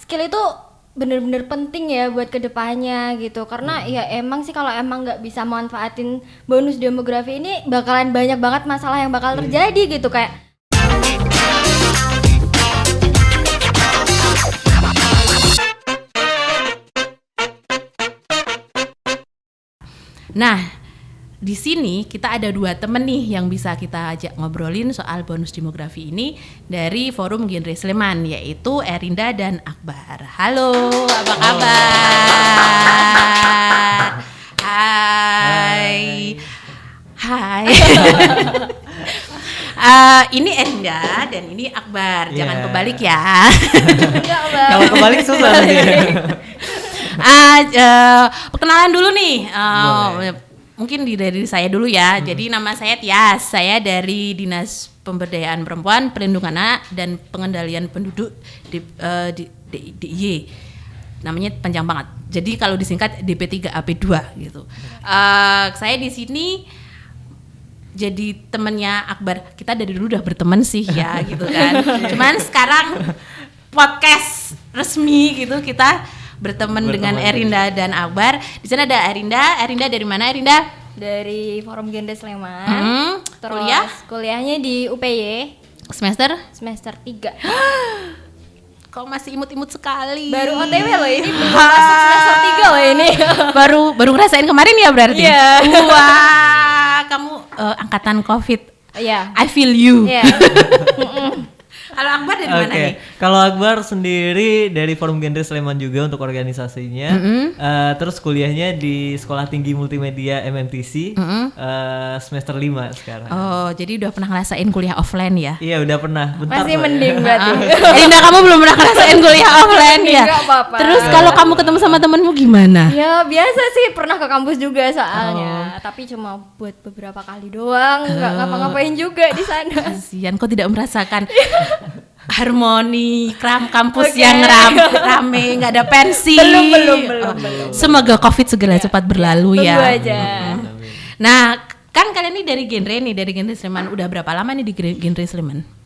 skill itu bener-bener penting ya buat kedepannya gitu, karena ya emang sih kalau emang nggak bisa manfaatin bonus demografi ini bakalan banyak banget masalah yang bakal terjadi gitu kayak. Nah, di sini kita ada 2 temen nih yang bisa kita ajak ngobrolin soal bonus demografi ini dari Forum Genre Sleman, yaitu Erinda dan Akbar. Halo, apa kabar? Hai. Ini Erinda dan ini Akbar. Jangan kebalik ya. Kalau kebalik susah nanti. Perkenalan dulu nih. Mungkin dari saya dulu ya. Jadi nama saya Tias. Saya dari Dinas Pemberdayaan Perempuan, Perlindungan Anak dan Pengendalian Penduduk di DIY. Namanya panjang banget. Jadi kalau disingkat DP3AP2 gitu. Saya di sini jadi temennya Akbar. Kita dari dulu udah berteman sih ya gitu kan. Cuman sekarang podcast resmi gitu kita berteman dengan Erinda dan Akbar. Di sana ada Erinda. Erinda dari mana Erinda? Dari Forum Genre Sleman. Terus kuliahnya di UPY Semester 3. Kok masih imut-imut sekali. Baru OTW loh ini, belum masuk semester 3 loh ini. baru ngerasain kemarin ya berarti? Iya. Wah, kamu angkatan COVID. Iya. I feel you. Iya. Kalau Akbar dari mana nih? Kalau Akbar sendiri dari Forum Genre Sleman juga untuk organisasinya. Terus kuliahnya di Sekolah Tinggi Multimedia MMTC semester 5 sekarang. Oh, jadi udah pernah ngerasain kuliah offline ya? Iya, udah pernah. Bentar masih mending berarti. Erinda, kamu belum pernah ngerasain kuliah offline ya? Enggak apa-apa. Terus kalau kamu ketemu sama temenmu gimana? Ya biasa sih, pernah ke kampus juga soalnya. Tapi cuma buat beberapa kali doang, nggak ngapa-ngapain juga di sana. Kasian, kok tidak merasakan harmoni kampus yang rame, nggak ada pensi. Belum. Semoga COVID segera cepat berlalu ya. Tunggu aja. Nah, kan kalian ini dari Genre Sleman. Udah berapa lama nih di Genre Sleman?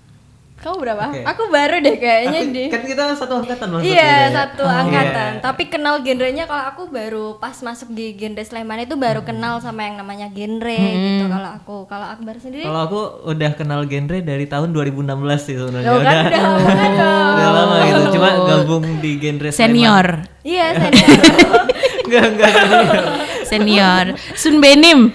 Kamu berapa? Oke. Aku baru deh kayaknya Kan kita satu angkatan maksudnya. Iya, ya? satu angkatan. Tapi kenal genrenya kalau aku baru pas masuk di Genre Sleman itu baru kenal sama yang namanya genre gitu kalau aku. Kalau Akbar sendiri? Kalau aku udah kenal genre dari tahun 2016 sih sebenarnya. Loh, kan udah lama dong. Udah lama gitu. Cuma gabung di Genre Sleman. Senior. Iya, senior. Enggak senior. Senior. Sun Benim.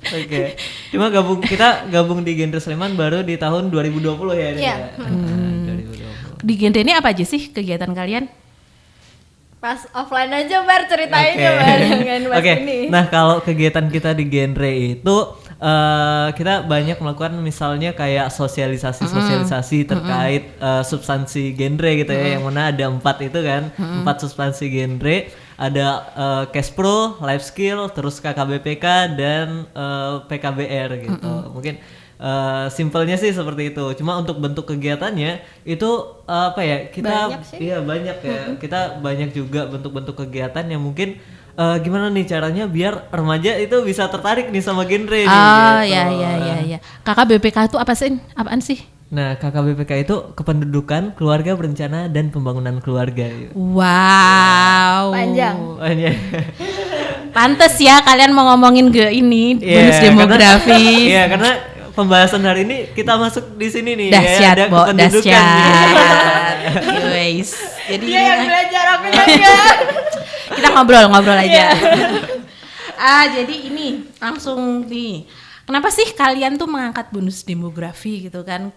Oke. Cuma kita gabung di Genre Sleman baru di tahun 2020 ya. Iya. 2020. Di genre ini apa aja sih kegiatan kalian? Pas offline aja Bar ceritain Oke. ya Bar, jangan bahas Oke. ini. Nah, kalau kegiatan kita di genre itu kita banyak melakukan misalnya kayak sosialisasi terkait substansi genre gitu ya, yang mana ada 4 itu kan, 4 substansi genre, ada Cashpro, Life Skill, terus KKBPK dan PKBR gitu. Mungkin simpelnya sih seperti itu. Cuma untuk bentuk kegiatannya itu apa ya? Kita banyak sih. iya banyak ya. Kita banyak juga bentuk-bentuk kegiatan yang mungkin gimana nih caranya biar remaja itu bisa tertarik nih sama genre nih. Gitu. Ya. KKBPK itu apaan sih? Nah, KKBPK itu Kependudukan, Keluarga Berencana dan Pembangunan Keluarga. Wow. Panjang. Pantes ya kalian mau ngomongin bonus demografi. Iya, karena pembahasan hari ini kita masuk di sini nih. Dahsyat, ada Bo, kependudukan. dahsyat. Guys. Jadi Dia yang belajar aku enggak. kita ngobrol aja. Jadi ini langsung nih. Kenapa sih kalian tuh mengangkat bonus demografi gitu kan?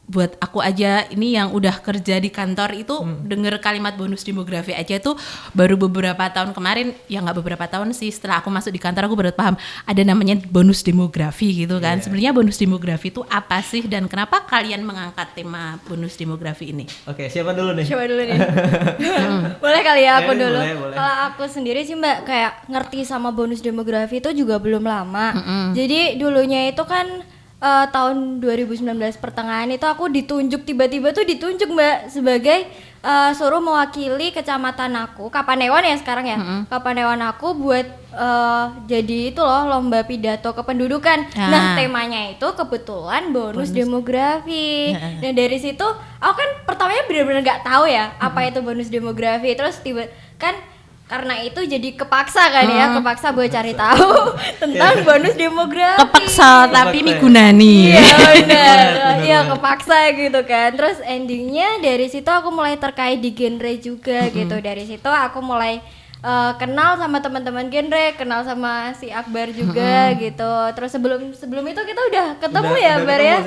Buat aku aja ini yang udah kerja di kantor itu denger kalimat bonus demografi aja tuh baru beberapa tahun kemarin, ya nggak beberapa tahun sih, setelah aku masuk di kantor aku baru paham ada namanya bonus demografi gitu kan. Sebenarnya bonus demografi itu apa sih dan kenapa kalian mengangkat tema bonus demografi ini? Oke, siapa dulu nih? Coba dulu nih. Boleh kali ya aku Boleh, dulu. boleh. Kalau aku sendiri sih Mbak kayak ngerti sama bonus demografi itu juga belum lama. Jadi dulunya itu kan tahun 2019 pertengahan itu aku tiba-tiba ditunjuk Mbak sebagai suruh mewakili kecamatan aku, Kapanewon ya sekarang ya. Kapanewon aku buat jadi itu loh lomba pidato kependudukan. Nah, temanya itu kebetulan bonus demografi. Nah, dari situ aku kan pertamanya benar-benar nggak tahu ya apa itu bonus demografi. Terus karena itu jadi kepaksa kan kepaksa buat cari tahu tentang bonus demografi. Kepaksa tapi migunani. Iya benar. Iya kepaksa gitu kan. Terus endingnya dari situ aku mulai terkait di genre juga gitu. Dari situ aku mulai kenal sama teman-teman genre, kenal sama si Akbar juga gitu. Terus sebelum itu kita udah ketemu Bar ya.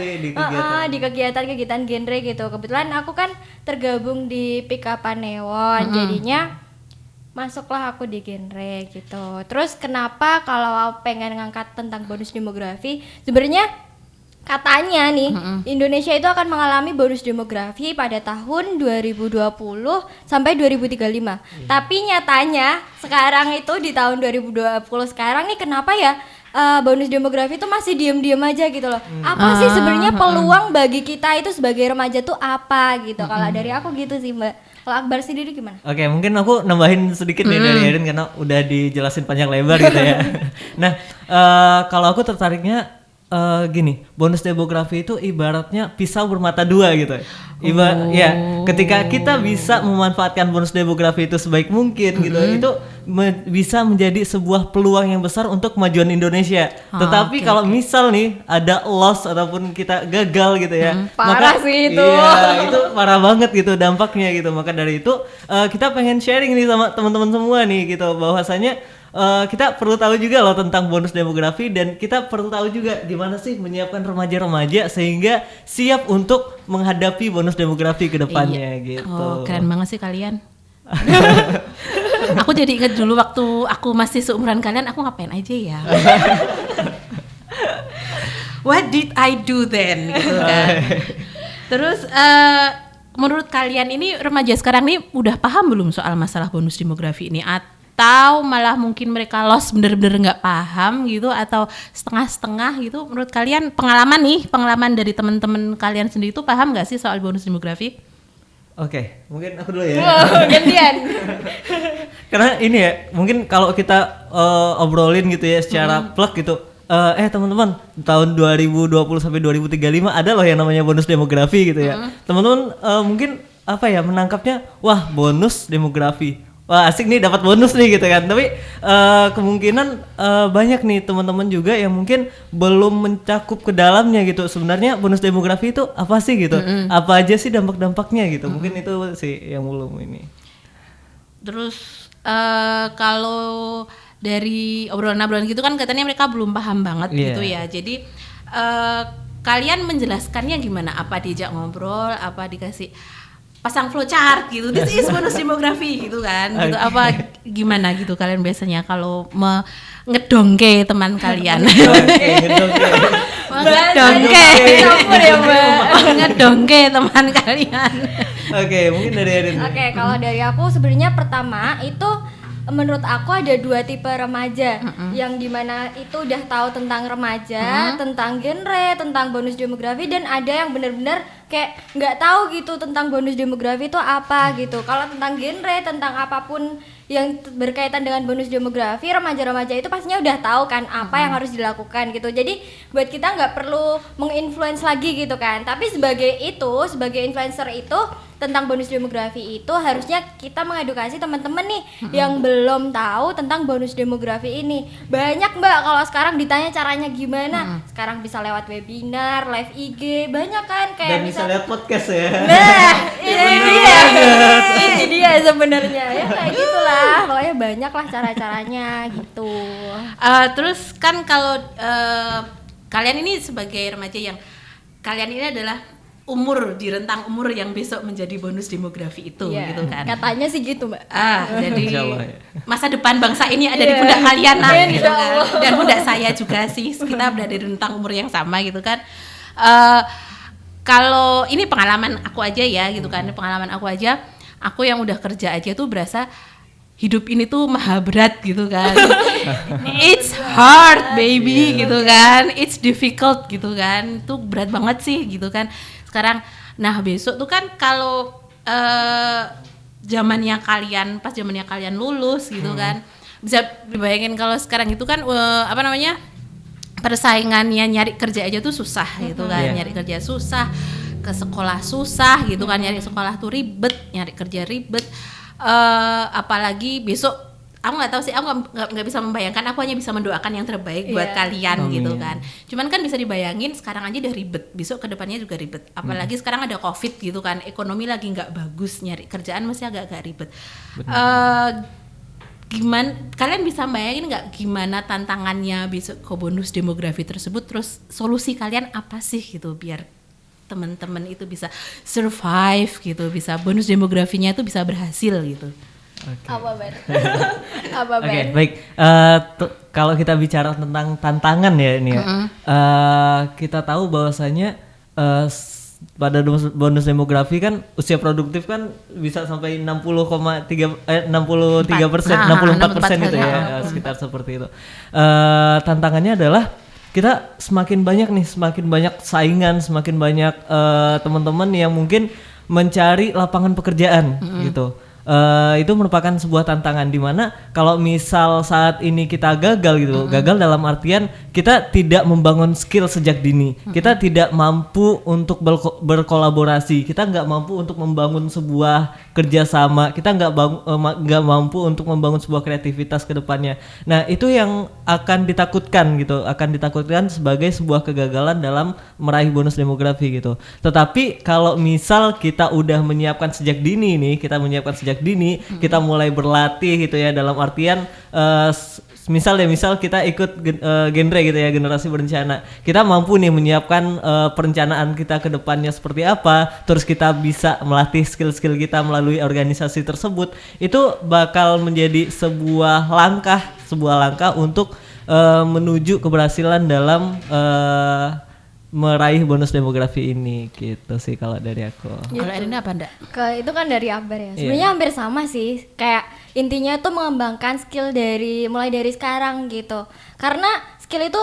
Di kegiatan-kegiatan genre gitu. Kebetulan aku kan tergabung di PIK Panewon. Jadinya masuklah aku di genre gitu. Terus kenapa kalau pengen ngangkat tentang bonus demografi? Sebenarnya katanya nih Indonesia itu akan mengalami bonus demografi pada tahun 2020 sampai 2035. Tapi nyatanya sekarang itu di tahun 2020 sekarang nih kenapa ya bonus demografi itu masih diem-diem aja gitu loh. Apa sih sebenarnya peluang bagi kita itu sebagai remaja tuh apa gitu. Kalau dari aku gitu sih Mbak. Kalau Akbar sendiri gimana? Oke, mungkin aku nambahin sedikit nih dari Erin karena udah dijelasin panjang lebar gitu ya. Nah, kalau aku tertariknya gini, bonus demografi itu ibaratnya pisau bermata dua gitu. Ya, ketika kita bisa memanfaatkan bonus demografi itu sebaik mungkin gitu, itu bisa menjadi sebuah peluang yang besar untuk kemajuan Indonesia. Tetapi kalau misal nih ada loss ataupun kita gagal gitu ya, parah sih itu. Iya, itu parah banget gitu dampaknya gitu. Maka dari itu kita pengen sharing nih sama teman-teman semua nih gitu, bahwasanya kita perlu tahu juga loh tentang bonus demografi dan kita perlu tahu juga gimana sih menyiapkan remaja-remaja sehingga siap untuk menghadapi bonus demografi ke depannya gitu. Oh, keren banget sih kalian. Aku jadi inget dulu waktu aku masih seumuran kalian, aku ngapain aja ya? What did I do then? Gitu kan. Terus menurut kalian ini remaja sekarang nih udah paham belum soal masalah bonus demografi ini? Atau malah mungkin mereka lost bener-bener nggak paham gitu atau setengah-setengah gitu? Menurut kalian pengalaman dari teman-teman kalian sendiri itu paham nggak sih soal bonus demografi? Oke, mungkin aku dulu ya. Gantian. Karena ini ya, mungkin kalau kita obrolin gitu ya secara plug gitu. Teman-teman, tahun 2020 sampai 2035 ada loh yang namanya bonus demografi gitu ya. Teman-teman mungkin menangkapnya, wah bonus demografi. Wah asik nih dapat bonus nih gitu kan. Tapi kemungkinan banyak nih teman-teman juga yang mungkin belum mencakup ke dalamnya gitu. Sebenarnya bonus demografi itu apa sih gitu? Apa aja sih dampak-dampaknya gitu? Mungkin itu sih yang belum ini. Terus kalau dari obrolan-obrolan gitu kan katanya mereka belum paham banget gitu ya. Jadi kalian menjelaskannya gimana? Apa diajak ngobrol? Apa dikasih pasang flowchart gitu, this is bonus demografi gitu kan, gitu apa gimana gitu kalian biasanya kalau ngedongke teman kalian? Ngedongke teman kalian. Oke, mungkin dari Erin. Oke, kalau dari aku sebenarnya pertama itu menurut aku ada dua tipe remaja yang dimana itu udah tahu tentang remaja, tentang genre, tentang bonus demografi, dan ada yang benar-benar kayak nggak tahu gitu tentang bonus demografi itu apa gitu. Kalau tentang genre, tentang apapun yang berkaitan dengan bonus demografi, remaja-remaja itu pastinya udah tahu kan apa yang harus dilakukan gitu. Jadi buat kita nggak perlu menginfluence lagi gitu kan. Tapi sebagai influencer itu tentang bonus demografi itu harusnya kita mengedukasi teman-teman nih yang belum tahu tentang bonus demografi ini. Banyak Mbak kalau sekarang ditanya caranya gimana. Sekarang bisa lewat webinar, live IG, banyak kan kayak dan bisa lihat podcast ya. Nah, ini dia sebenarnya ya kayak gitulah. Pokoknya banyak lah cara-caranya gitu. Terus kan kalau kalian ini sebagai remaja yang kalian ini adalah di rentang umur yang besok menjadi bonus demografi itu gitu kan. Katanya sih gitu Mbak. Jadi masa depan bangsa ini ada di pundak kalian gitu kan. Dan pundak saya juga sih, kita berada di rentang umur yang sama gitu kan. Kalau ini pengalaman aku aja ya gitu kan, pengalaman aku aja, aku yang udah kerja aja tuh berasa hidup ini tuh maha berat gitu kan. It's hard baby gitu kan, it's difficult gitu kan, itu berat banget sih gitu kan. Sekarang, nah besok tuh kan kalau zamannya kalian, pas zamannya kalian lulus gitu kan, bisa dibayangin kalau sekarang itu kan persaingannya nyari kerja aja tuh susah gitu kan, nyari kerja susah, ke sekolah susah gitu kan, nyari sekolah tuh ribet, nyari kerja ribet. Apalagi besok aku nggak tahu sih, aku nggak bisa membayangkan, aku hanya bisa mendoakan yang terbaik buat kalian gitu kan. Cuman kan bisa dibayangin sekarang aja udah ribet, besok kedepannya juga ribet, apalagi sekarang ada COVID gitu kan, ekonomi lagi nggak bagus, nyari kerjaan masih agak-agak ribet. Gimana kalian bisa bayangin nggak gimana tantangannya besok ke bonus demografi tersebut, terus solusi kalian apa sih gitu biar teman-teman itu bisa survive gitu, bisa bonus demografinya itu bisa berhasil gitu. Apa Ben? Apa Ben? Oke, baik. Kalau kita bicara tentang tantangan ya ini ya, kita tahu bahwasanya pada bonus demografi kan usia produktif kan bisa sampai 63% itu ya, sekitar seperti itu. Tantangannya adalah kita semakin banyak saingan, semakin banyak teman-teman yang mungkin mencari lapangan pekerjaan gitu. Itu merupakan sebuah tantangan di mana kalau misal saat ini kita gagal gitu, gagal dalam artian kita tidak membangun skill sejak dini, kita tidak mampu untuk berkolaborasi, kita nggak mampu untuk membangun sebuah kerjasama, kita nggak mampu untuk membangun sebuah kreativitas ke depannya. Nah itu yang akan ditakutkan gitu, akan ditakutkan sebagai sebuah kegagalan dalam meraih bonus demografi gitu. Tetapi kalau misal kita udah menyiapkan sejak dini nih, kita mulai berlatih gitu ya, dalam artian misal kita ikut genre gitu ya, generasi berencana, kita mampu nih menyiapkan perencanaan kita ke depannya seperti apa, terus kita bisa melatih skill-skill kita melalui organisasi tersebut, itu bakal menjadi sebuah langkah untuk menuju keberhasilan dalam meraih bonus demografi ini gitu sih kalau dari aku. Kalau Erina apa enggak? Itu kan dari Akbar ya. Sebenarnya hampir sama sih. Kayak intinya tuh mengembangkan skill mulai dari sekarang gitu. Karena skill itu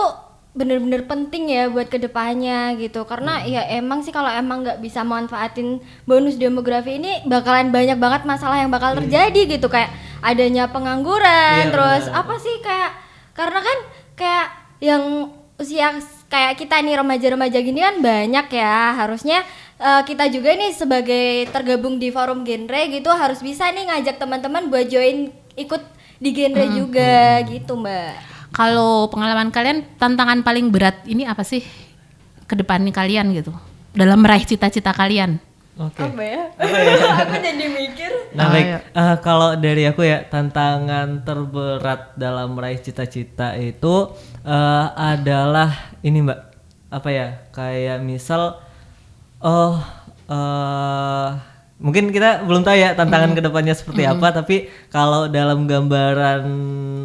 bener-bener penting ya buat kedepannya gitu. Karena ya emang sih kalau emang nggak bisa manfaatin bonus demografi ini, bakalan banyak banget masalah yang bakal terjadi gitu. Kayak adanya pengangguran, terus apa sih kayak, karena kan kayak yang usia kayak kita nih remaja-remaja gini kan banyak ya, harusnya kita juga nih sebagai tergabung di forum genre gitu harus bisa nih ngajak teman-teman buat join ikut di genre juga gitu Mbak. Kalau pengalaman kalian, tantangan paling berat ini apa sih ke depan kalian gitu dalam meraih cita-cita kalian? Oke. Apa ya? Aku jadi mikir. Nah baik, kalau dari aku ya, tantangan terberat dalam meraih cita-cita itu adalah ini Mbak, apa ya, kayak misal mungkin kita belum tahu ya tantangan kedepannya seperti apa, tapi kalau dalam gambaran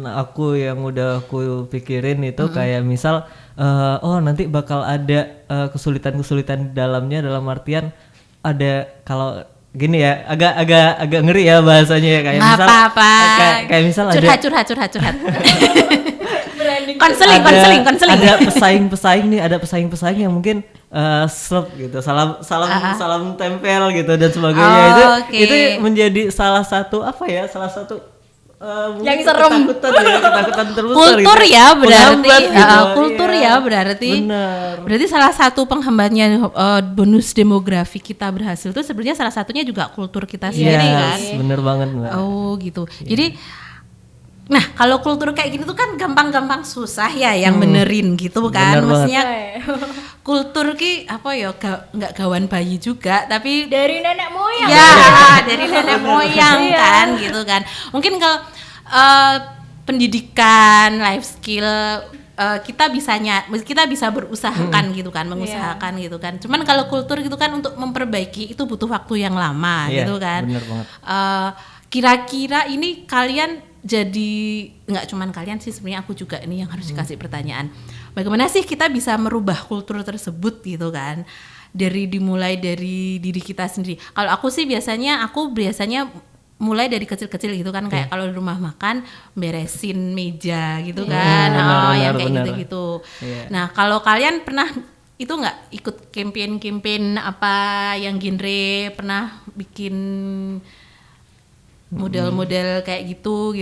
aku yang udah aku pikirin itu kayak misal nanti bakal ada kesulitan-kesulitan di dalamnya, dalam artian ada, kalau gini ya, agak ngeri ya bahasanya ya, kayak misal kayak misal curhat. Konseling. Ada pesaing yang mungkin slep gitu, salam tempel gitu dan sebagainya. Itu menjadi salah satu yang serem, ketakutan terbesar. Kultur gitu. ya berarti, Gitu, kultur ya berarti. Benar. Berarti salah satu penghambatnya bonus demografi kita berhasil itu sebenarnya salah satunya juga kultur kita sendiri kan. Bener banget Mbak. Oh gitu. Jadi, nah kalau kultur kayak gitu tuh kan gampang-gampang susah ya yang benerin gitu kan. Bener Maksudnya kultur ki apa ya, nggak gawan bayi juga, tapi dari nenek moyang. ya dari nenek moyang kan gitu kan. Mungkin kalau pendidikan, life skill kita bisa berusahakan gitu kan, mengusahakan gitu kan. Cuman kalau kultur gitu kan untuk memperbaiki itu butuh waktu yang lama gitu kan. Bener banget. Kira-kira ini kalian jadi, nggak cuman kalian sih sebenarnya, aku juga ini yang harus dikasih pertanyaan. Bagaimana sih kita bisa merubah kultur tersebut gitu kan? Dimulai dari diri kita sendiri. Kalau aku sih biasanya mulai dari kecil-kecil gitu kan, kayak kalau di rumah makan beresin meja gitu kan, yang kayak gitu-gitu. Nah kalau kalian pernah itu nggak ikut campaign apa yang genre pernah bikin model-model kayak gitu?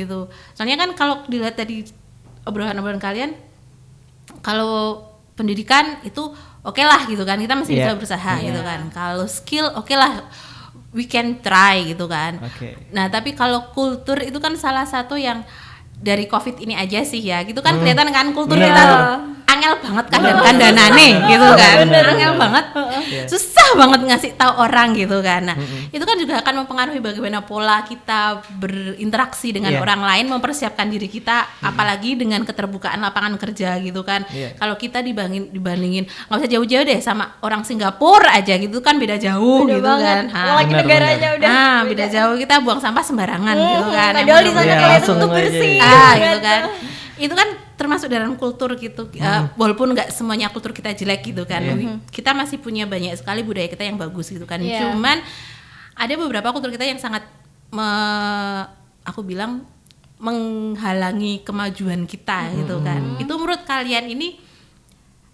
Soalnya kan kalau dilihat tadi obrolan-obrolan kalian, kalau pendidikan itu oke lah gitu kan, kita masih bisa berusaha gitu kan. Kalau skill oke lah, we can try gitu kan. Nah tapi kalau kultur itu kan salah satu yang dari COVID ini aja sih ya, gitu kan kelihatan kan kultur kita tuh angel banget kandanane gitu kan, angel banget, susah banget ngasih tahu orang gitu kan. Nah itu kan juga akan mempengaruhi bagaimana pola kita berinteraksi dengan orang lain, mempersiapkan diri kita, apalagi dengan keterbukaan lapangan kerja gitu kan. Kalau kita dibandingin nggak usah jauh-jauh deh sama orang Singapura aja gitu kan, beda jauh beda gitu banget. Kan. Apalagi negaranya udah beda jauh, kita buang sampah sembarangan gitu kan. Padahal di sana kelihatan tuh bersih. Gitu kan. Itu kan termasuk dalam kultur gitu, walaupun nggak semuanya kultur kita jelek gitu kan, kita masih punya banyak sekali budaya kita yang bagus gitu kan. Cuman ada beberapa kultur kita yang sangat aku bilang menghalangi kemajuan kita gitu kan. Itu menurut kalian ini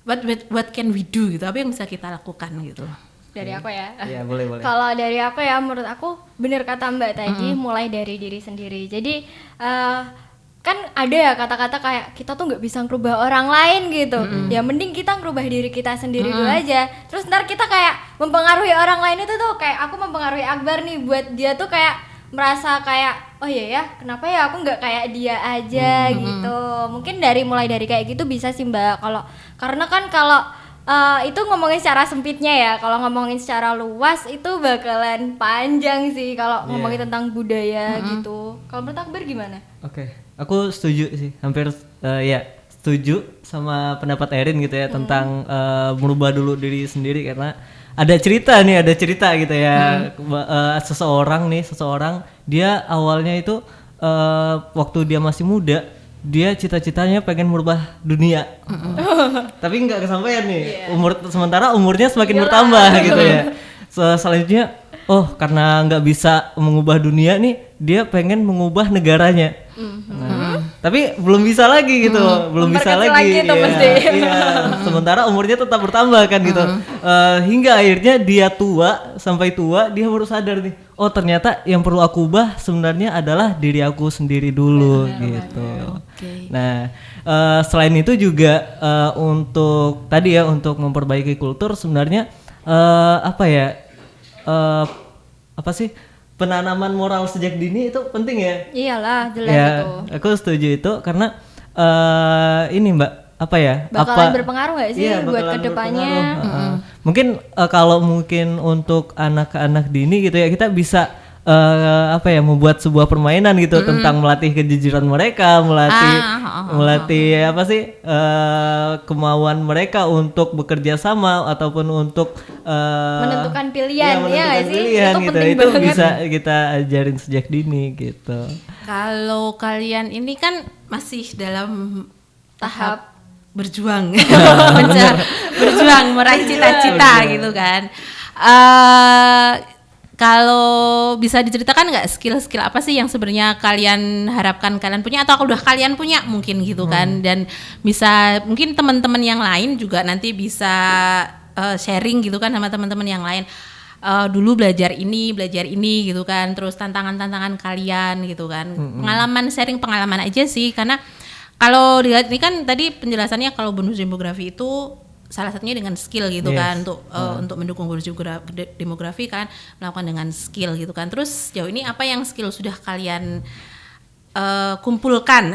what can we do gitu, apa yang bisa kita lakukan gitu? Dari aku ya. Iya, boleh. Kalau dari aku ya, menurut aku bener kata Mbak tadi, mulai dari diri sendiri. Jadi kan ada ya kata-kata kayak kita tuh nggak bisa ngerubah orang lain gitu. Ya mending kita ngerubah diri kita sendiri dulu aja. Terus ntar kita kayak mempengaruhi orang lain itu tuh, kayak aku mempengaruhi Akbar nih, buat dia tuh kayak merasa kayak oh iya ya, kenapa ya aku nggak kayak dia aja gitu. Mungkin mulai dari kayak gitu bisa sih Mbak. Karena kan kalau itu ngomongin secara sempitnya ya, kalau ngomongin secara luas itu bakalan panjang sih kalau ngomongin tentang budaya gitu. Kalau menurut Akbar gimana? Aku setuju sih, hampir setuju sama pendapat Erin gitu ya, tentang merubah dulu diri sendiri, karena ada cerita gitu ya. Seseorang dia awalnya itu waktu dia masih muda, dia cita-citanya pengen merubah dunia, tapi nggak kesampaian nih. Sementara umurnya semakin bertambah gitu ya. Selanjutnya karena nggak bisa mengubah dunia nih, dia pengen mengubah negaranya. Tapi belum bisa lagi gitu, sementara umurnya tetap bertambah kan gitu. Hingga akhirnya dia sampai tua dia baru sadar nih, ternyata yang perlu aku ubah sebenarnya adalah diri aku sendiri dulu gitu. Nah selain itu juga untuk tadi ya, untuk memperbaiki kultur sebenarnya penanaman moral sejak dini itu penting ya. Iyalah, jelas itu. Aku setuju itu karena ini Mbak, bakalan berpengaruh nggak sih buat kedepannya? Mungkin kalau mungkin untuk anak-anak dini gitu ya, kita bisa membuat sebuah permainan gitu tentang melatih kejujuran mereka, melatih kemauan mereka untuk bekerja sama ataupun untuk menentukan pilihan, pilihan itu gitu. penting Itu banget. bisa kita ajarin sejak dini gitu. Kalau kalian ini kan masih dalam tahap berjuang, berjuang meraih cita-cita gitu kan. Kalau bisa diceritakan nggak skill-skill apa sih yang sebenarnya kalian harapkan kalian punya, atau udah kalian punya mungkin gitu kan, dan bisa mungkin teman-teman yang lain juga nanti bisa sharing gitu kan sama teman-teman yang lain. Dulu belajar ini gitu kan, terus tantangan-tantangan kalian gitu kan, sharing pengalaman aja sih. Karena kalau dilihat ini kan tadi penjelasannya kalau bonus demografi itu salah satunya dengan skill gitu kan, untuk mendukung bonus demografi kan melakukan dengan skill gitu kan. Terus sejauh ini apa yang skill sudah kalian kumpulkan?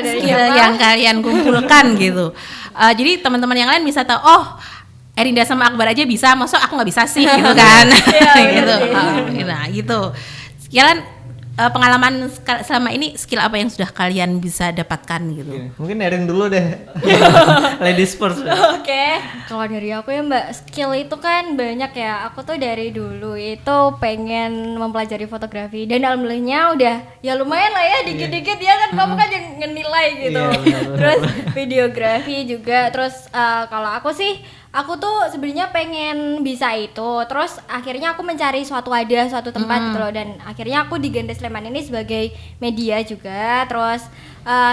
Skill yang kalian kumpulkan gitu. Jadi teman-teman yang lain bisa tahu, Erinda sama Akbar aja bisa, maksud aku nggak bisa sih gitu kan. Gitu. Nah gitu. Kalian pengalaman selama ini, skill apa yang sudah kalian bisa dapatkan gitu? Mungkin Erin dulu deh. Ladies first. Oke. Kalau dari aku ya Mbak, skill itu kan banyak ya. Aku tuh dari dulu itu pengen mempelajari fotografi, dan alhamdulillahnya udah ya lumayan lah ya, dikit-dikit ya kan, kamu kan yang ngenilai gitu. Terus videografi juga. Terus kalau aku sih aku tuh sebenarnya pengen bisa itu. Terus akhirnya aku mencari suatu wadah, suatu tempat gitu loh, dan akhirnya aku di Genre Sleman ini sebagai media juga. Terus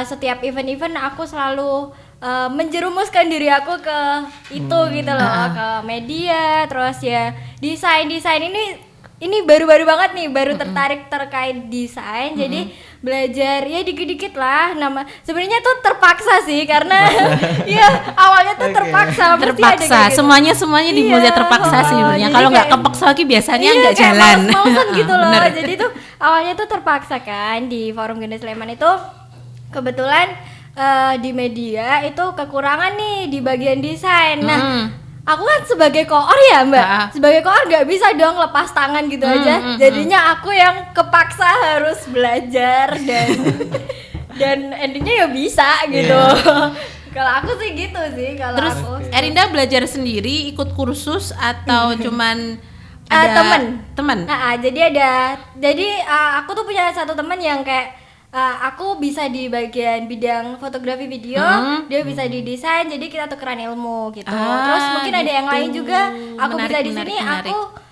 setiap event-event aku selalu menjerumuskan diri aku ke itu gitu loh, ke media. Terus ya desain ini baru-baru banget nih, baru tertarik terkait desain. Jadi belajar ya dikit-dikit lah. Sebenarnya tuh terpaksa sih, karena ya awalnya tuh terpaksa. Terpaksa, semuanya dimulai terpaksa sih sebenarnya. Kalau nggak kepaksa lagi biasanya nggak jalan. Males-malesan gitu loh. Jadi tuh awalnya tuh terpaksa kan di Forum Genre Sleman itu. Kebetulan di media itu kekurangan nih di bagian desain. Nah, aku kan sebagai koor ya Mbak, sebagai koor nggak bisa dong lepas tangan gitu aja. Jadinya aku yang kepaksa harus belajar dan endingnya ya bisa gitu. Kalau aku sih gitu sih. Kalau Terus aku. Erinda belajar sendiri, ikut kursus atau cuman ada teman? Jadi aku tuh punya satu teman yang kayak aku bisa di bagian bidang fotografi video, dia bisa di desain, jadi kita tukeran ilmu gitu. Terus mungkin ada yang lain juga, aku bisa di sini, aku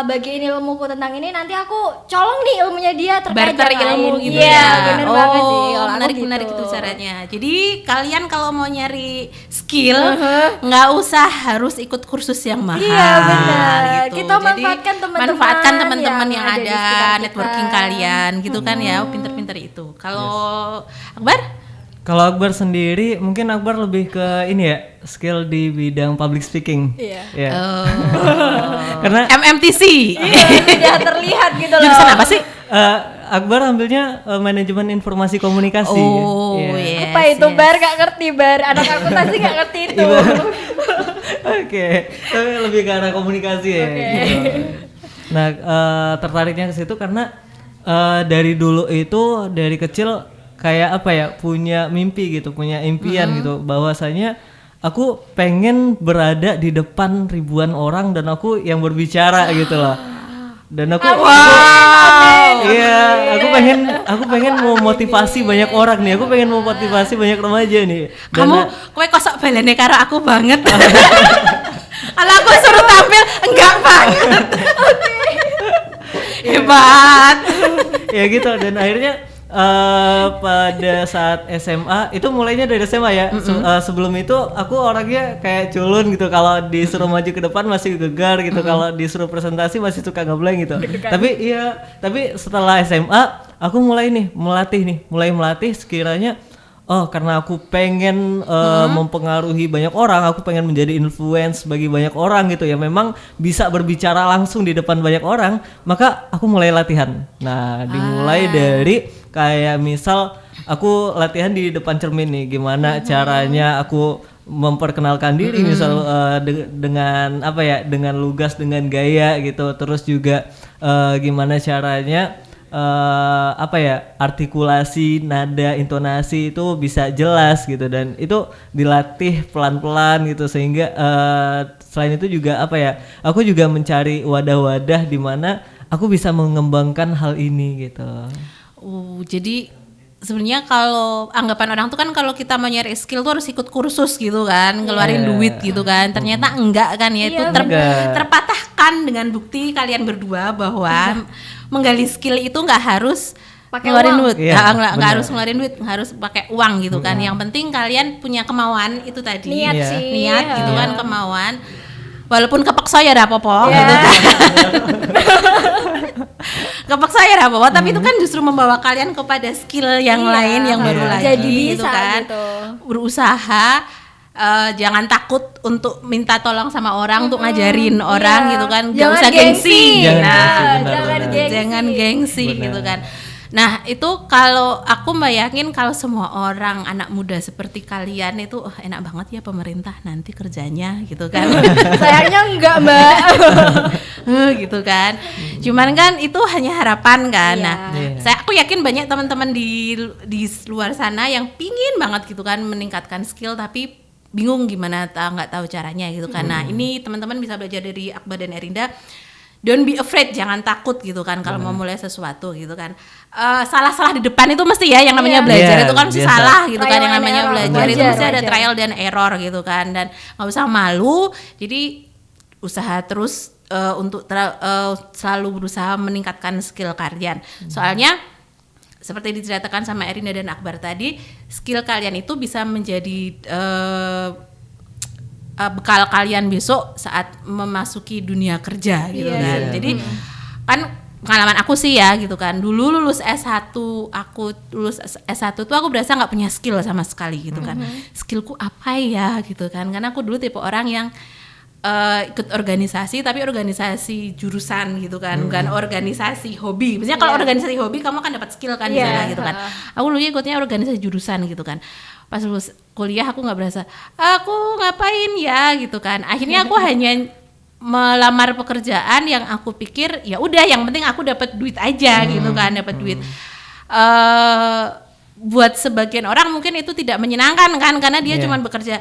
bagiin ilmuku tentang ini, nanti aku colong nih ilmunya dia terkait barter ilmu lain. gitu ya. Bener banget sih. Kalau aku Menarik gitu. itu caranya. Jadi kalian kalau mau nyari skill nggak usah harus ikut kursus yang mahal. Iya benar. Gitu. Kita manfaatkan teman-teman manfaatkan teman-teman yang di ada sekitar kita. networking kalian gitu kan ya. Pinter-pinter itu. Kalau Akbar? Kalau Akbar sendiri, mungkin Akbar lebih ke ini ya, skill di bidang public speaking. Iya. Ya. Karena MMTC. Iya, sudah terlihat gitu loh. Jurusan apa sih? Akbar ambilnya manajemen informasi komunikasi. Oh, Iya. Apa itu Bar? Gak ngerti Bar. Anak akuntansi gak ngerti itu. Oke, tapi lebih ke arah komunikasi ya. Gitu. Nah, tertariknya ke situ karena dari dulu itu dari kecil kayak apa ya, punya mimpi gitu, punya impian gitu, bahwasanya aku pengen berada di depan ribuan orang dan aku yang berbicara gitu loh. Dan aku iya, aku pengen memotivasi banyak orang nih. Aku pengen memotivasi banyak remaja nih. Dan Kowe kosok balene karo aku banget. Kalau aku suruh tampil enggak banget. Hebat. ya gitu, dan akhirnya pada saat SMA itu mulainya dari SMA ya. Sebelum itu aku orangnya kayak culun gitu, kalau disuruh maju ke depan masih gegar gitu, kalau disuruh presentasi masih suka ngeblank gitu. Tapi setelah SMA aku mulai melatih sekiranya karena aku pengen mempengaruhi banyak orang, aku pengen menjadi influence bagi banyak orang gitu ya, memang bisa berbicara langsung di depan banyak orang, maka aku mulai latihan. Nah, dimulai dari kayak misal aku latihan di depan cermin nih, gimana caranya aku memperkenalkan diri, misal dengan apa ya, dengan lugas, dengan gaya gitu. Terus juga gimana caranya apa ya, artikulasi, nada, intonasi itu bisa jelas gitu, dan itu dilatih pelan-pelan gitu, sehingga selain itu juga apa ya, aku juga mencari wadah-wadah di mana aku bisa mengembangkan hal ini gitu. Jadi sebenarnya kalau anggapan orang tuh kan kalau kita mau nyari skill tuh harus ikut kursus gitu kan, ngeluarin duit gitu kan. Ternyata enggak kan ya, itu terpatahkan dengan bukti kalian berdua bahwa menggali skill itu nggak harus pakai ngeluarin uang. duit, nggak harus ngeluarin duit, harus pakai uang gitu kan. Yang penting kalian punya kemauan itu tadi, niat gitu kan, kemauan. Walaupun kepaksa ya apa-apa gitu kan. Kepaksa ya apa-apa, tapi itu kan justru membawa kalian kepada skill yang lain yang baru lagi. Jadi gitu bisa kan. gitu. Berusaha, jangan takut untuk minta tolong sama orang untuk ngajarin orang gitu kan. Gak usah gengsi. Jangan gengsi gitu kan. Nah itu kalau aku bayangin kalau semua orang anak muda seperti kalian itu enak banget ya pemerintah nanti kerjanya gitu kan. Sayangnya enggak Mbak. Gitu kan. Cuman kan itu hanya harapan kan. Nah, aku yakin banyak teman-teman di luar sana yang pingin banget gitu kan meningkatkan skill tapi bingung gimana, nggak tahu caranya gitu kan. Nah ini teman-teman bisa belajar dari Akbar dan Erinda. don't be afraid, jangan takut gitu kan kalau mau mulai sesuatu gitu kan. Salah-salah di depan itu mesti ya, yang namanya belajar itu kan mesti biasa. salah gitu kan, Trial yang and namanya error, belajar itu wajar, mesti ada wajar. trial dan error gitu kan, dan nggak usah malu. Jadi usaha terus untuk selalu berusaha meningkatkan skill kalian. Soalnya seperti diceritakan sama Erina dan Akbar tadi, skill kalian itu bisa menjadi bekal kalian besok saat memasuki dunia kerja gitu Iya, kan. iya. Jadi kan pengalaman aku sih ya gitu kan. Dulu lulus S1 tuh aku berasa nggak punya skill sama sekali gitu kan. Skillku apa ya gitu kan. Karena aku dulu tipe orang yang ikut organisasi, tapi organisasi jurusan gitu kan, bukan organisasi hobi. Biasanya kalau organisasi hobi kamu kan dapat skill kan di Iya. sana gitu kan. Aku dulu ikutnya organisasi jurusan gitu kan. Pas lulus kuliah aku nggak berasa aku ngapain ya gitu kan. Akhirnya aku hanya melamar pekerjaan yang aku pikir ya udah yang penting aku dapat duit aja gitu kan, dapat duit. Buat sebagian orang mungkin itu tidak menyenangkan kan, karena dia cuman bekerja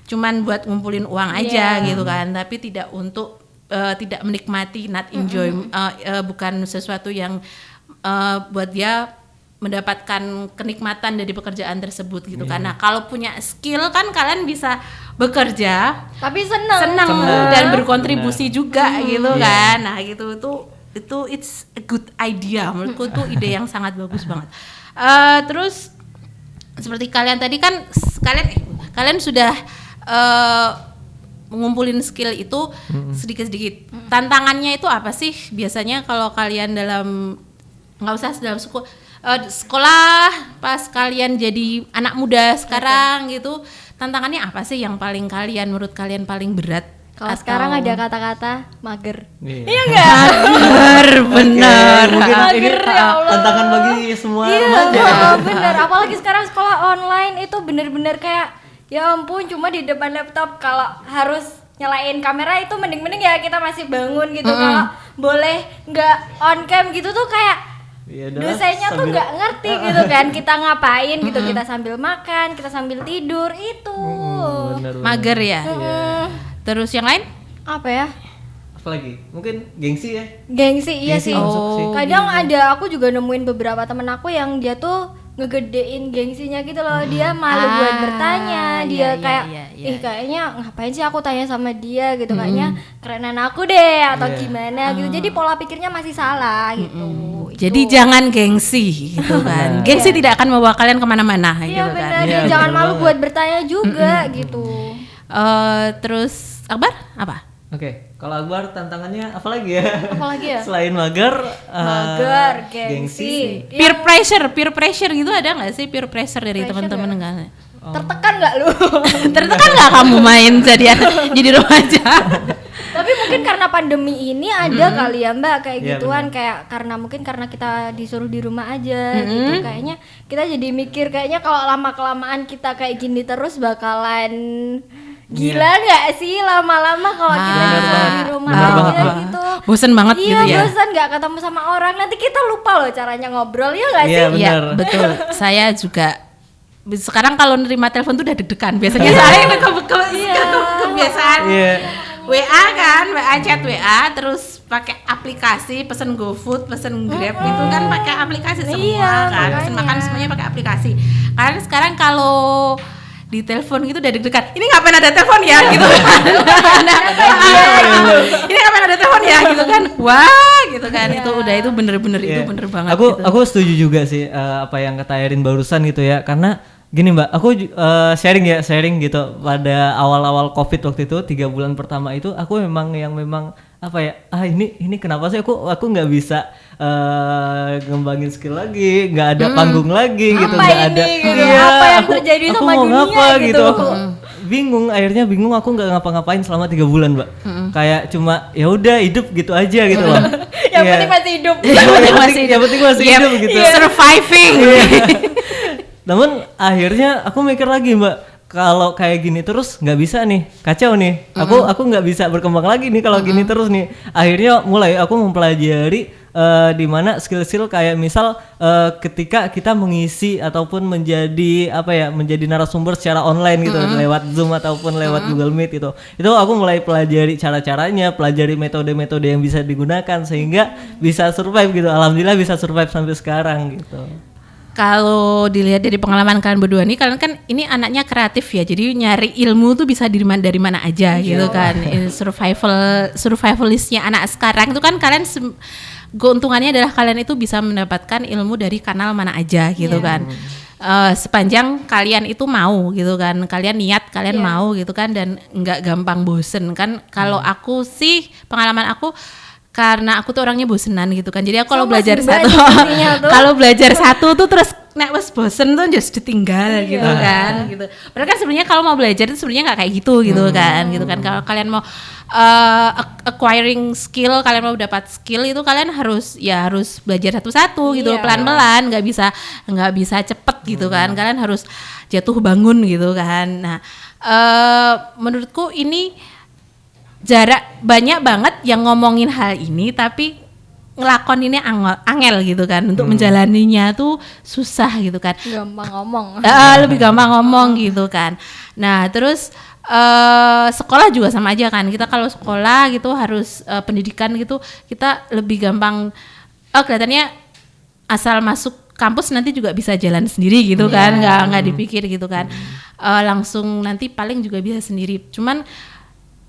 cuman buat ngumpulin uang aja gitu kan, tapi tidak untuk tidak menikmati, not enjoy, bukan sesuatu yang buat dia mendapatkan kenikmatan dari pekerjaan tersebut gitu kan. Nah, kalau punya skill kan kalian bisa bekerja Tapi seneng dan berkontribusi juga gitu kan. Nah, gitu itu it's a good idea. Menurutku itu ide yang sangat bagus banget. Terus seperti kalian tadi kan kalian sudah ngumpulin skill itu sedikit-sedikit. Tantangannya itu apa sih biasanya kalau kalian dalam, nggak usah dalam sekolah, pas kalian jadi anak muda sekarang gitu, tantangannya apa sih yang menurut kalian paling berat? Kalau sekarang ada kata-kata mager. Iya enggak? Benar. Mungkin ini Mager, ya Allah. tantangan bagi semua Iya, remaja. bener. Apalagi sekarang sekolah online itu bener-bener kayak ya ampun, cuma di depan laptop. Kalau harus nyalain kamera itu mending-mending ya kita masih bangun gitu. Kalau boleh nggak on cam gitu tuh kayak Iya, udah, dosennya tuh sambil- nggak ngerti gitu kan kita ngapain gitu, kita sambil makan, kita sambil tidur itu. Bener. Mager ya. Terus yang lain? Apa ya? Apalagi? Mungkin gengsi ya. Gengsi, iya Gengsi sih. masuk sih. Kadang ada, aku juga nemuin beberapa temen aku yang dia tuh ngegedein gengsinya gitu loh. Dia malu buat bertanya. Dia iya, kayak iya, iya. ih kayaknya ngapain sih aku tanya sama dia gitu, kayaknya kerenan aku deh atau Iya. gimana gitu. Jadi pola pikirnya masih salah gitu. Jadi jangan gengsi gitu kan. Gengsi tidak akan membawa kalian kemana-mana Iya gitu kan. benar, Iya, jangan bener malu banget. buat bertanya juga gitu. Terus Akbar apa? Oke, kalau Akbar tantangannya apa lagi ya? Apalagi ya? Selain mager, Mager, gengsi. Peer pressure gitu ada nggak sih peer pressure dari teman-teman enggak? Tertekan nggak lu? Tertekan nggak kamu main jadi remaja? Tapi mungkin karena pandemi ini ada kali ya Mbak kayak Iya, gituan, kayak karena kita disuruh di rumah aja gitu, kayaknya kita jadi mikir kayaknya kalau lama kelamaan kita kayak gini terus bakalan gila nggak sih lama-lama kalau kita disuruh di rumah Bener aja banget. gitu. Bosen banget Iya, gitu ya. bosan nggak ketemu sama orang, nanti kita lupa loh caranya ngobrol ya nggak Iya, sih? Iya benar. betul. Saya juga sekarang kalau nerima telepon tuh udah deg-degan. Biasanya saya kebiasaan Iya. WA kan, WA chat WA, terus pakai aplikasi pesen GoFood, pesen Grab itu kan pakai aplikasi semua Iya, kan, pesen makan makanya. semuanya pakai aplikasi. Karena sekarang kalau di telepon gitu udah deg-degan. Ini ngapain ada telepon ya gitu kan. Ini ngapain ada telepon ya gitu kan. Wah, gitu kan. Itu bener-bener itu Iya. bener banget Aku gitu. aku setuju juga sih apa yang kata Erin barusan gitu ya, karena gini Mbak, aku sharing gitu pada awal-awal COVID waktu itu 3 bulan pertama itu aku memang apa ya, ini kenapa sih aku nggak bisa ngembangin skill lagi, nggak ada panggung lagi gitu, Apa nggak ini ada gitu, apa yang terjadi aku sama mau dunia ngapa gitu. aku akhirnya bingung aku nggak ngapa-ngapain selama 3 bulan Mbak, kayak cuma ya udah hidup gitu aja gitu loh. Yang Iya. penting masih hidup. yang penting masih Yep, hidup gitu. surviving. Namun akhirnya aku mikir lagi Mbak, kalau kayak gini terus nggak bisa nih, kacau nih. Aku nggak bisa berkembang lagi nih kalau gini terus nih. Akhirnya mulai aku mempelajari di mana skill-skill kayak misal ketika kita mengisi ataupun menjadi menjadi narasumber secara online gitu lewat Zoom ataupun lewat Google Meet itu aku mulai pelajari cara-caranya, pelajari metode-metode yang bisa digunakan sehingga bisa survive gitu. Alhamdulillah bisa survive sampai sekarang gitu. Kalau dilihat dari pengalaman kalian berdua nih, kalian kan ini anaknya kreatif ya, jadi nyari ilmu tuh bisa dari mana aja gitu kan. Survivalistnya anak sekarang itu kan kalian keuntungannya adalah kalian itu bisa mendapatkan ilmu dari kanal mana aja gitu kan. Sepanjang kalian itu mau gitu kan, kalian niat, kalian mau gitu kan, dan nggak gampang bosen kan. Kalau aku sih pengalaman aku, karena aku tuh orangnya bosenan gitu kan, jadi aku kalau belajar satu tuh terus nek wes bosen tuh just ditinggal gitu kan gitu. Padahal kan sebenarnya kalau mau belajar itu sebenarnya nggak kayak gitu kan gitu kan. Kalau kalian mau acquiring skill, kalian mau dapat skill itu kalian harus belajar satu-satu gitu, pelan-pelan, nggak bisa cepet gitu kan. Kalian harus jatuh bangun gitu kan. Nah, menurutku ini banyak banget yang ngomongin hal ini tapi ngelakoninnya angel gitu kan, untuk menjalaninya tuh susah gitu kan. Gampang ngomong. Lebih gampang ngomong gitu kan. Nah terus sekolah juga sama aja kan, kita kalau sekolah gitu harus pendidikan gitu kita lebih gampang, kelihatannya asal masuk kampus nanti juga bisa jalan sendiri gitu kan, nggak dipikir gitu kan, langsung nanti paling juga bisa sendiri. Cuman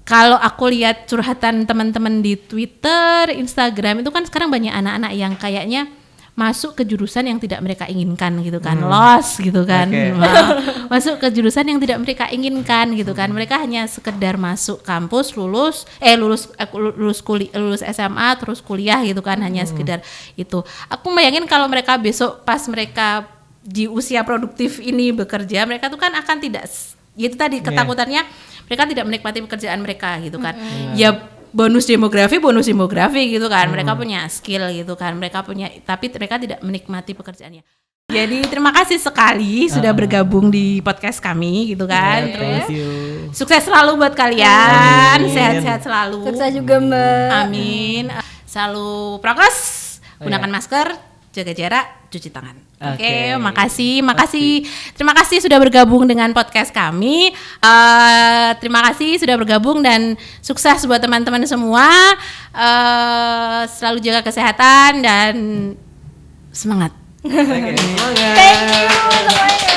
kalau aku lihat curhatan teman-teman di Twitter, Instagram itu kan sekarang banyak anak-anak yang kayaknya masuk ke jurusan yang tidak mereka inginkan gitu kan, lost gitu kan, masuk ke jurusan yang tidak mereka inginkan gitu kan. Mereka hanya sekedar masuk kampus, lulus SMA terus kuliah gitu kan, hanya sekedar itu. Aku bayangin kalau mereka besok pas mereka di usia produktif ini bekerja, mereka tuh kan akan tidak, itu tadi ketakutannya mereka tidak menikmati pekerjaan mereka gitu kan. Ya bonus demografi gitu kan. Mereka punya skill gitu kan. Tapi mereka tidak menikmati pekerjaannya. Jadi terima kasih sekali sudah bergabung di podcast kami gitu kan. Terus sukses selalu buat kalian. Sehat-sehat selalu. Sukses juga Mbak. Amin. Selalu prokes, gunakan masker, jaga jarak, cuci tangan. Oke, makasih. Terima kasih sudah bergabung dengan podcast kami. Terima kasih sudah bergabung dan sukses buat teman-teman semua. Selalu jaga kesehatan dan semangat. Semangat. Thank you semuanya.